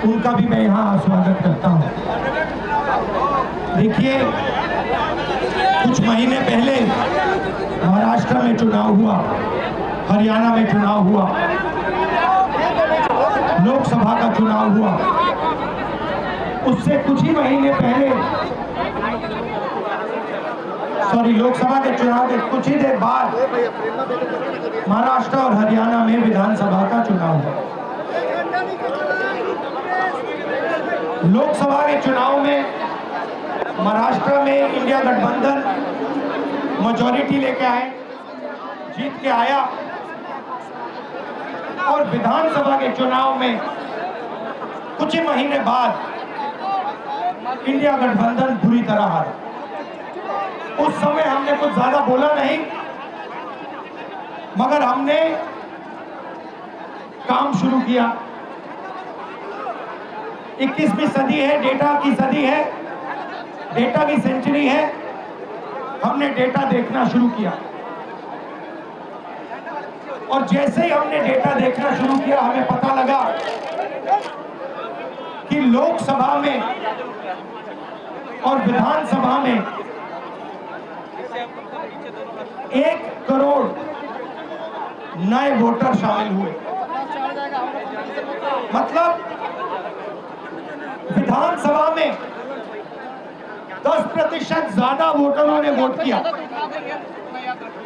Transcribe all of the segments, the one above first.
उनका भी मैं यहाँ स्वागत करता हूँ। देखिए, कुछ महीने पहले महाराष्ट्र में चुनाव हुआ, हरियाणा में चुनाव हुआ, लोकसभा का चुनाव हुआ। उससे कुछ ही महीने पहले, लोकसभा के चुनाव के कुछ ही देर बाद महाराष्ट्र और हरियाणा में विधानसभा का चुनाव हुआ। लोकसभा के चुनाव में महाराष्ट्र में इंडिया गठबंधन मेजॉरिटी लेके आए, जीत के आया, और विधानसभा के चुनाव में कुछ ही महीने बाद इंडिया गठबंधन बुरी तरह हारा। उस समय हमने कुछ ज्यादा बोला नहीं, मगर हमने काम शुरू किया। 21वीं सदी है, डेटा की सदी है, डेटा की सेंचुरी है। हमने डेटा देखना शुरू किया, और जैसे ही हमने डेटा देखना शुरू किया, हमें पता लगा कि लोकसभा में और विधानसभा में 1 करोड़ नए वोटर शामिल हुए। मतलब विधानसभा में 10% ज्यादा वोटरों ने वोट किया।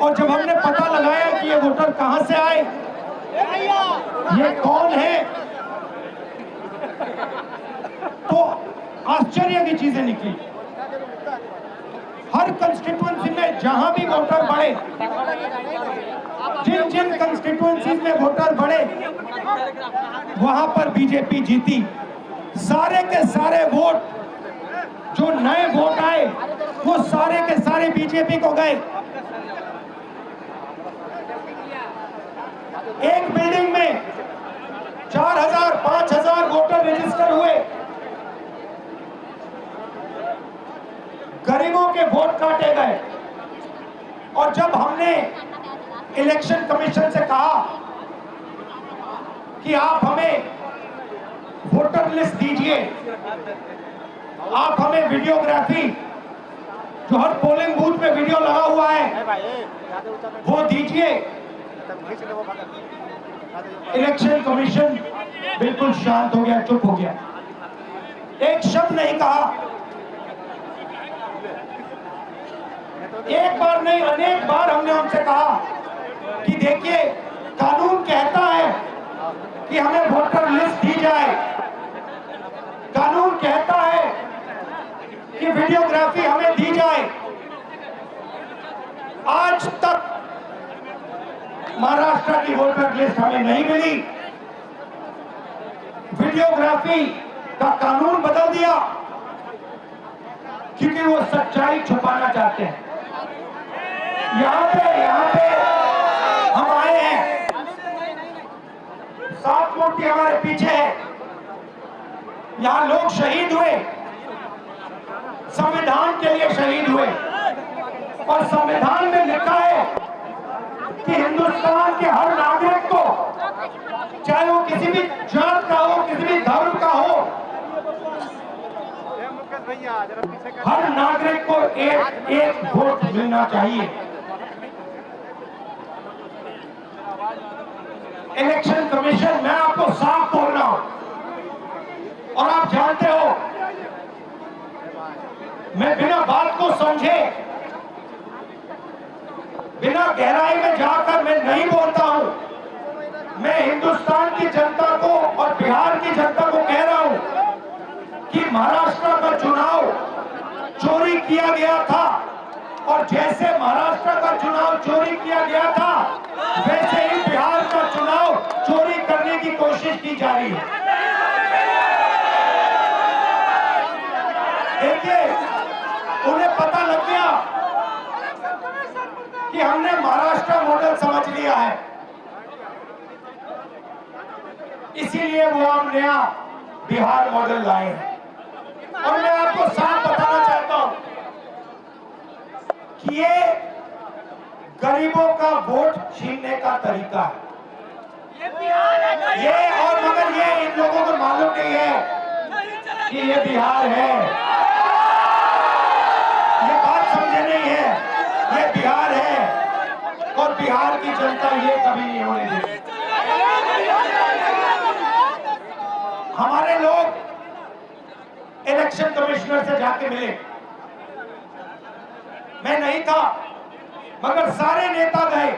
और जब हमने पता लगाया कि ये वोटर कहां से आए, ये कौन है, तो आश्चर्य की चीजें निकली। हर कंस्टिट्यूएंसी में जहां भी वोटर बढ़े, जिन जिन कंस्टिट्यूएंसी में वोटर बढ़े, वहां पर बीजेपी जीती। सारे के सारे वोट, जो नए वोट आए, वो सारे के सारे बीजेपी को गए। एक बिल्डिंग में 4000 5000 वोटर रजिस्टर हुए। गरीबों के वोट काटे गए। और जब हमने इलेक्शन कमीशन से कहा कि आप हमें वोटर लिस्ट दीजिए, आप हमें वीडियोग्राफी, जो हर पोलिंग बूथ में वीडियो लगा हुआ है, वो दीजिए, इलेक्शन कमीशन बिल्कुल शांत हो गया, चुप हो गया, एक शब्द नहीं कहा। एक बार नहीं, अनेक बार हमने उनसे कहा कि देखिए, कानून कहता है कि हमें वोटर लिस्ट दी जाए, कानून कहता है कि वीडियोग्राफी हमें दी जाए। आज तक महाराष्ट्र की वोटर लिस्ट हमें नहीं मिली। वीडियोग्राफी का कानून बदल दिया क्योंकि वो सच्चाई छुपाना चाहते हैं। यहाँ पे हम आए हैं, 7 मूर्ति हमारे पीछे है। यहाँ लोग शहीद हुए, संविधान के लिए शहीद हुए, और संविधान में लिखा है कि हिंदुस्तान के हर नागरिक को, चाहे वो किसी भी जात का हो, किसी भी धर्म का हो, हर नागरिक को एक वोट मिलना चाहिए। इलेक्शन कमीशन, मैं आपको साफ बोल रहा हूं, और आप जानते हो, मैं बिना बात को समझे, बिना गहराई में जाकर मैं नहीं बोलता हूं। मैं हिंदुस्तान की जनता को और बिहार की जनता को कह रहा हूं कि महाराष्ट्र का चुनाव चोरी किया गया था, और जैसे महाराष्ट्र का चुनाव चोरी किया गया था, वैसे ही बिहार का चुनाव चोरी करने की कोशिश की जा रही है। देखिए, उन्हें पता लग गया कि हमने महाराष्ट्र मॉडल समझ लिया है, इसीलिए वो हम नया बिहार मॉडल लाए हैं। और मैं आपको साफ बताना चाहता हूं कि ये गरीबों का वोट छीनने का तरीका है। ये और मगर ये इन लोगों को मालूम नहीं है कि ये बिहार है। ये बात समझे नहीं है, ये बिहार है और बिहार की जनता ये कभी नहीं होने देगी। हमारे लोग इलेक्शन कमिश्नर से जाके मिले, मैं नहीं था मगर सारे नेता गए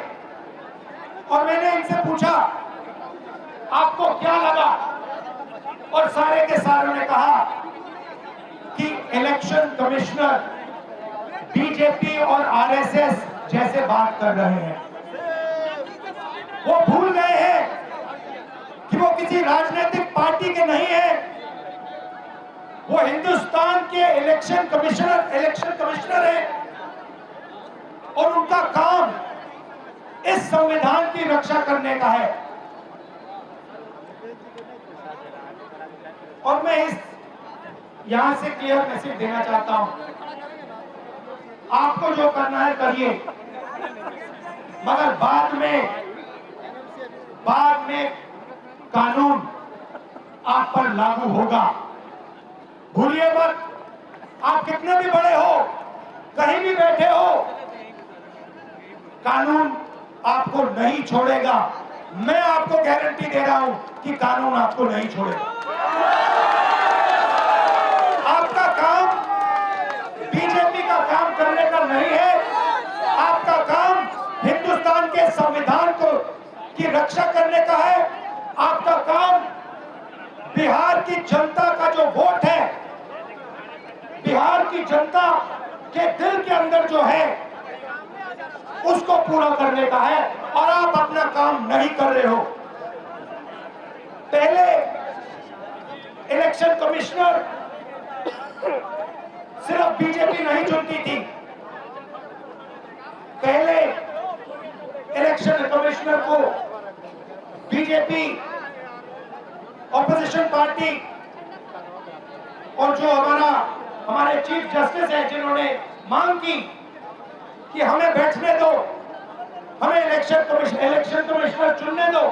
और मैंने इनसे पूछा आपको क्या लगा, और सारे के सारों ने कहा कि इलेक्शन कमिश्नर बीजेपी और आरएसएस जैसे बात कर रहे हैं। वो भूल गए हैं कि वो किसी राजनीतिक पार्टी के नहीं है, वो हिंदुस्तान के इलेक्शन कमिश्नर है और उनका काम इस संविधान की रक्षा करने का है। और मैं इस यहां से क्लियर मैसेज देना चाहता हूं, आपको जो करना है करिए, मगर बाद में कानून आप पर लागू होगा। भूलिए मत, आप कितने भी बड़े हो, कहीं भी बैठे हो, कानून आपको नहीं छोड़ेगा। मैं आपको गारंटी दे रहा हूं कि कानून आपको नहीं छोड़ेगा। आपका काम बीजेपी का काम करने का नहीं है, आपका काम हिंदुस्तान के संविधान की रक्षा करने का है। आपका काम बिहार की जनता का जो वोट है, बिहार की जनता के दिल के अंदर जो है उसको पूरा करने का है, और आप अपना काम नहीं कर रहे हो। पहले इलेक्शन कमिश्नर सिर्फ बीजेपी नहीं चुनती थी, पहले इलेक्शन कमिश्नर को बीजेपी, ऑपोजिशन पार्टी और जो हमारे चीफ जस्टिस है जिन्होंने मांग की कि हमें बैठने दो, हमें इलेक्शन कमिश्नर चुनने दो,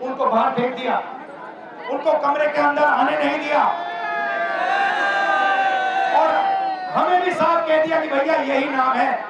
उनको बाहर फेंक दिया, उनको कमरे के अंदर आने नहीं दिया और हमें भी साफ कह दिया कि भैया यही नाम है,